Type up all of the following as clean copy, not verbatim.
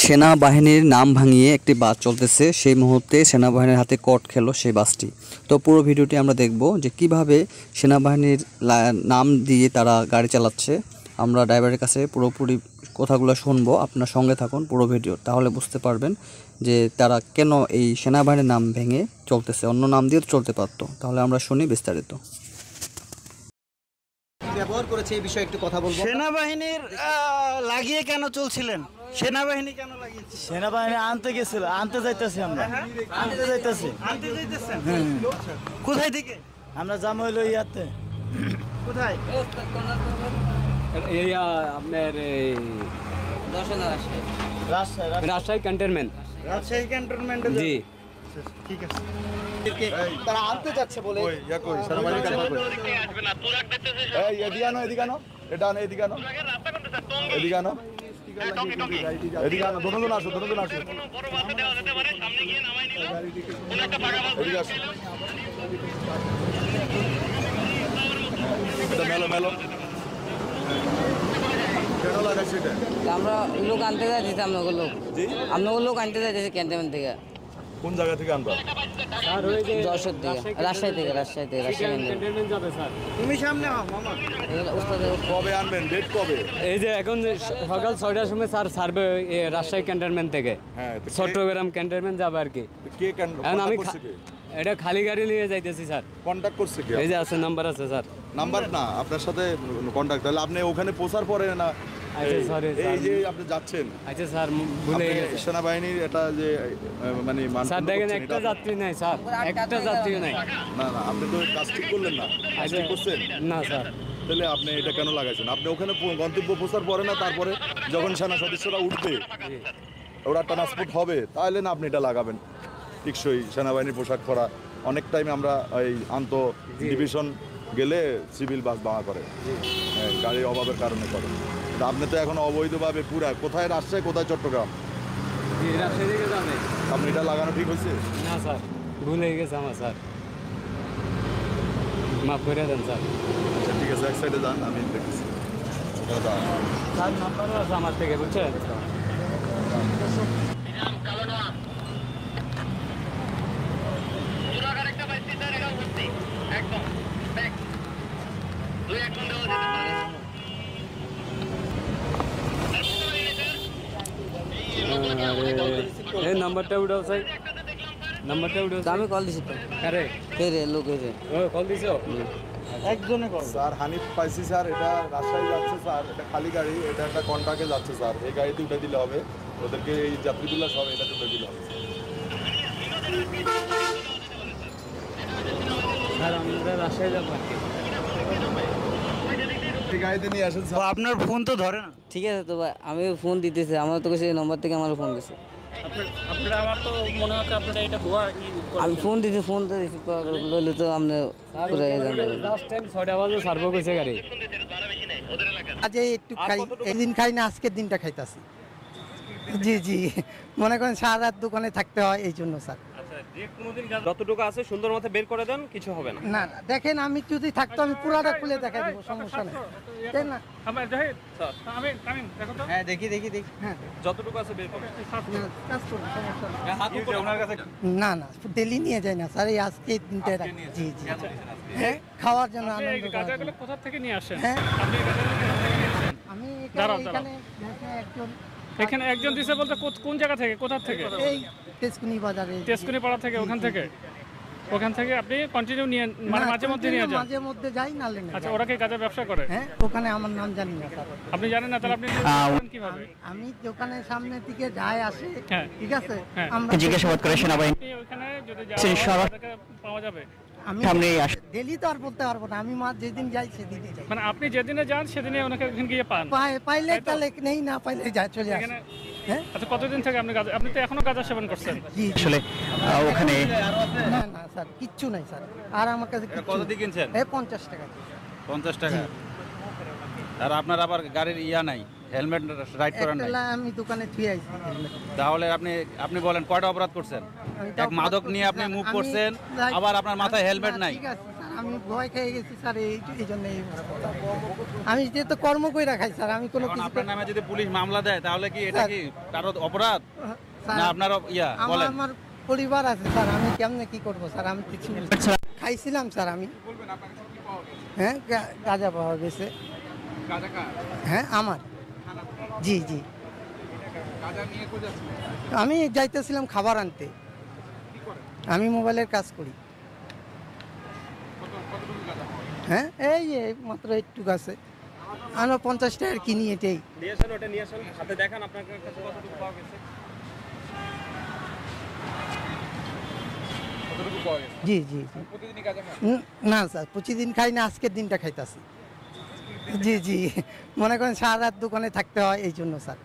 সেনাবাহিনীর নাম ভাঙিয়ে একটি বাস চলতেছে, সেই মুহূর্তে সেনাবাহিনীর হাতে কট খেলো সেই বাসটি। তো পুরো ভিডিওটি আমরা দেখব যে কিভাবে সেনাবাহিনীর নাম দিয়ে তারা গাড়ি চালাচ্ছে। আমরা ড্রাইভারের কাছে পুরোপুরি কথাগুলো শুনবো, আপনার সঙ্গে থাকুন পুরো ভিডিও, তাহলে বুঝতে পারবেন যে তারা কেন এই সেনাবাহিনীর নাম ভেঙে চলতেছে, অন্য নাম দিয়ে চলতে পারতো। তাহলে আমরা শুনি বিস্তারিত। ব্যবহার করেছে এই বিষয়ে একটু কথা বলবো। সেনাবাহিনীর লাগিয়ে কেন চলছিলেন? সেনাবাহিনী কেন লাগিয়েছে? সেনাবাহিনী আনতে গেছিল, আনতে যাইতেছি আমরা, আনতে যাইতেছি। আনতে যাইতেছেন? কোথায় থেকে? আমরা যাবো হইলো ইয়াতে। কোথায়? এই আপনার রাজশাহী ক্যান্টনমেন্ট। রাজশাহী ক্যান্টনমেন্টে জি, ঠিক আছে। তারা আনতে যাচ্ছে বলে আমরা লোক আনতে যাইতেছি, আপনাকে লোক আনতে যাইতেছি ক্যান্টনমেন্ট থেকে। কোন জায়গা থেকে আনবা? যশোর থেকে, রাজশাহী থেকে, রাজশাহী ক্যান্টনমেন্ট যাবে স্যার। তুমি সামনে হও মামা। কবে আনবেন? ডেট কবে? এই যে এখন সকাল 6টার সময় স্যার ছাড়বে রাজশাহী ক্যান্টনমেন্ট থেকে। হ্যাঁ, চট্টগ্রাম ক্যান্টনমেন্ট যাবে আর কি। কে এখন আমি এটা খালি গাড়ি নিয়ে যাইতেছি স্যার। কন্ট্যাক্ট করছে কি? এই যে আছে, নাম্বার আছে স্যার। নাম্বার না, আপনার সাথে কন্ট্যাক্ট। তাহলে আপনি ওখানে পৌঁছার পরে না, আচ্ছা সরি এই যে আপনি যাচ্ছেন, আচ্ছা স্যার ভুলে আপনি গেছি সেনাবাহিনীর এটা যে মানে স্যার। দেখেন একটা যাত্রী নাই স্যার, একটা যাত্রী নাই। না না, আপনি তো কাজ ঠিক করলেন না। কাজ ঠিক করছেন না স্যার। তাহলে আপনি এটা কেন লাগাইছেন? আপনি ওখানে গন্তব্য পৌঁছার পরে না, তারপরে যখন সেনা সদস্যরা উঠবে, ওরা ট্রান্সপোর্ট হবে, তাহলে না আপনি এটা লাগাবেন। টিকসই সেনাবাহিনীর পোশাক পরা। অনেক টাইমে আমরা এই আন্ত ডিভিশন গেলে সিভিল বাস ভাঙা করে, গাড়ির অভাবের কারণে করে। আপনি তো এখন অবৈধভাবে পুরা কোথায় রাজশাহী, কোথায় চট্টগ্রাম, আপনি এটা লাগানো ঠিক হয়েছে না স্যার? ভুলে গেছে আমার স্যার, মাফ করে দেন স্যার। আচ্ছা ঠিক আছে, এক সাইডে যান, আমি দেখতেছি। স্যার নাম্বারও আছে আমার থেকে, বুঝছেন? এই নাম্বারটা উঠাও স্যার, নাম্বারটা উঠাও। আমি কল দিছি তো। আরে কে রে লোক এসে? ও কল দিছো? একজনে কল। স্যার হানিফ পাইছি স্যার, এটা রাজশাহী যাচ্ছে স্যার, এটা খালি গাড়ি, এটা একটা কন্ট্রাক্টে যাচ্ছে স্যার। এই গাড়িতে উঠে দিলে হবে, ওদেরকে এই যাত্রীগুলো সব এটাতে উঠে দিলে হবে। স্যার আমরা রাজশাহী যাবো আর কি। এই গাড়িতে নিয়ে আসেন তো আপনার ফোন তো ধরে না। ঠিক আছে তো ভাই, আমি ফোন দিতেছি, আমার তো সেই নম্বর থেকে আমার ফোন দিছে। আমি ফোন দিতে, ফোন তো রিসিভ করলে তো আপনি পুরো লাস্ট টাইম 6টা বাজে সার্ভে কইছে গাড়ি। আজ একটু খাই, একদিন খাই না, আজকের দিনটা খাইতাছি। জি জি, মনে করেন সারা রাত দোকানে থাকতে হয়, এই জন্য স্যার। যতটুকু আছে সুন্দর মতো বের করে দেন, কিছু হবে না। না না, দেখেন আমি যদি থাকতো আমি পুরাটা খুলে দেখাই দেবো, সমস্যা নেই, তাই না? হ্যাঁ দেখি দেখি দেখি। হ্যাঁ যতটুকু আছে বের করে না, কাজ করুন, সমস্যা নেই। হাত উপরে ওনার কাছে। না না, ডেলি নিয়ে যাই না স্যার, এই আজকে এই দিনটাই রাখি। জি জি, হ্যাঁ খাওয়ার জন্য, আনন্দ করার জন্য। কোথা থেকে নিয়ে আসেন? হ্যাঁ আমি এখানে একজন, এখানে একজন দিছে বলতে কোন জায়গা থেকে, কোথা থেকে? এই তেজকুনি বাজারে, তেজকুনি পাড়া থেকে, ওখান থেকে আপনি কন্টিনিউ নিয়ে, মানে মাঝে মধ্যে নিয়ে যান? মাঝে মধ্যে যাই, না লেন। আচ্ছা, ওরা কি গাঁজা ব্যবসা করে? হ্যাঁ, ওখানে আমার নাম জানি না স্যার। আপনি জানেন না? তাহলে আপনি কিভাবে? আমি দোকানের সামনের দিকে যাই আসে, হ্যাঁ ঠিক আছে। হ্যাঁ, আমরা জিজ্ঞাসাবাদ করে সেনাবাহিনী ওখানে যদি যাওয়া পাওয়া যাবে। আমি ডেলি তো আর বলতে পারবো না, আমি যেদিন যাই সেদিনই যাই। মানে আপনি যেদিনে যান সেদিনে ওনাকে ওখানে গিয়ে পান? পাইলে তাহলে নেই, না পাইলে যায়, চলে আসে। হ্যাঁ, আচ্ছা, কতদিন থেকে আপনি গাঁজা, আপনি তো এখনো গাঁজা সেবন করছেন? জি আসলে ওখানে না না স্যার, কিচ্ছু নাই স্যার। আর আমার কাছে কত দিয়ে কিনছেন? 50 টাকা। 50 টাকা। আর আপনার আবার গাড়ির ইয়া নাই, হেলমেট রাইড করার নাই। আমি দোকানে থুয়ে আইছি হেলমেট। তাহলে আপনি বলেন কয়টা অপরাধ করছেন? এক মাদক নিয়ে আপনি মুভ করছেন, আবার আপনার মাথায় হেলমেট নাই। ঠিক আছে স্যার, আমি ভয় খেয়ে গেছি স্যার, এই জন্য আমি যেহেতু কর্ম কইরা খাই স্যার, আমি কোনো কিছু আপনার নামে যদি পুলিশ মামলা দেয় তাহলে কি এটা কি কারো অপরাধ না আপনার বলেন? আমার পরিবার আছে স্যার, আমি কেমনে কি করব স্যার, আমি কিছু খাইছিলাম স্যার আমি। হ্যাঁ গাঁজা পাওয়া গেছে। হ্যাঁ আমার, জি জি। আমি যাইতেছিলাম খাবার আনতে, আমি মোবাইলের কাজ করি। হ্যাঁ এই মাত্র একটু আছে, আমরা 50 টাকার কিনি এটাই। জি জি জি। না স্যার প্রতিদিন খাই না, আজকের দিনটা খাইতেছি। জি জি, মনে করেন সারা রাত দোকানে থাকতে হয় এই জন্য স্যার।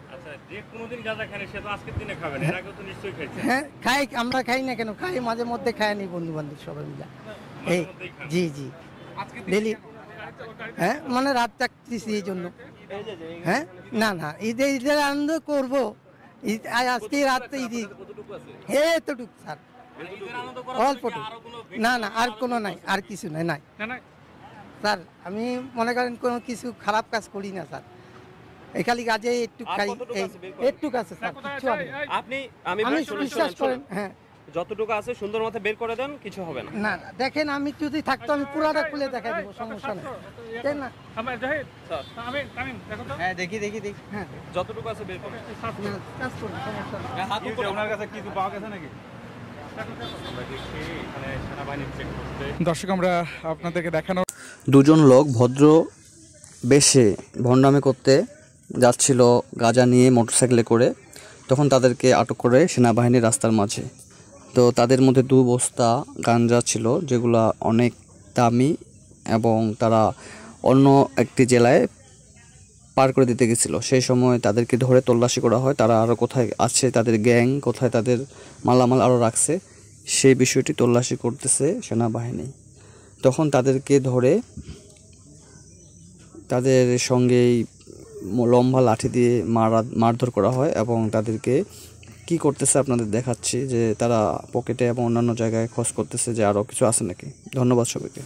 হ্যাঁ খাই, আমরা খাই না কেন, খাই মাঝে মধ্যে খাই নি বন্ধু বান্ধব সবাই মিলে এই। জি জি ডেলি। হ্যাঁ মানে রাত থাকতেছি এই জন্য। হ্যাঁ না না ঈদের আনন্দ করবো, আজকে রাত ঈদ। এতটুকু স্যার, অল্পটুকু। না না আর কোনো নাই, আর কিছু নাই নাই স্যার। আমি মনে করেন কোনো কিছু খারাপ কাজ করি না স্যার, এই খালি কাজে একটু খাই, একটু আছে স্যার, কিছু হবে না। আপনি আমি বিশ্বাস করেন। হ্যাঁ যতটুকু আছে সুন্দর মতো বের করে দেন, কিছু হবে না। না না দেখেন, আমি যদি থাকতো আমি পুরাটা খুলে দেখাই দেবো, সমস্যা নেই, তাই না? হ্যাঁ দেখি দেখি দেখি। হ্যাঁ যতটুকু আছে বের করে কাজ করুন, সমস্যা নেই। ওনার কাছে কিছু পাওয়া গেছে নাকি? দর্শক আমরা আপনাদেরকে দেখানো দুজন লোক ভদ্র বেশে ভণ্ডামি করতে যাচ্ছিল গাঁজা নিয়ে মোটরসাইকেলে করে, তখন তাদেরকে আটক করে সেনাবাহিনী রাস্তার মাঝে। তো তাদের মধ্যে 2 বস্তা গাঁজা ছিল, যেগুলো অনেক দামি এবং তারা অন্য একটি জেলায় পার করে দিতে গেছিলো। সেই সময় তাদেরকে ধরে তল্লাশি করা হয়, তারা আরও কোথায় আছে, তাদের গ্যাং কোথায়, তাদের মালামাল আরও রাখছে, সেই বিষয়টি তল্লাশি করতেছে সেনাবাহিনী। তখন তাদেরকে ধরে তাদের সঙ্গেই লম্বা লাঠি দিয়ে মারধর করা হয় এবং তাদেরকে কি করতেছে আপনাদের দেখাচ্ছি, যে তারা পকেটে এবং অন্যান্য জায়গায় খোঁজ করতেছে যে আরও কিছু আছে নাকি। ধন্যবাদ সবাইকে।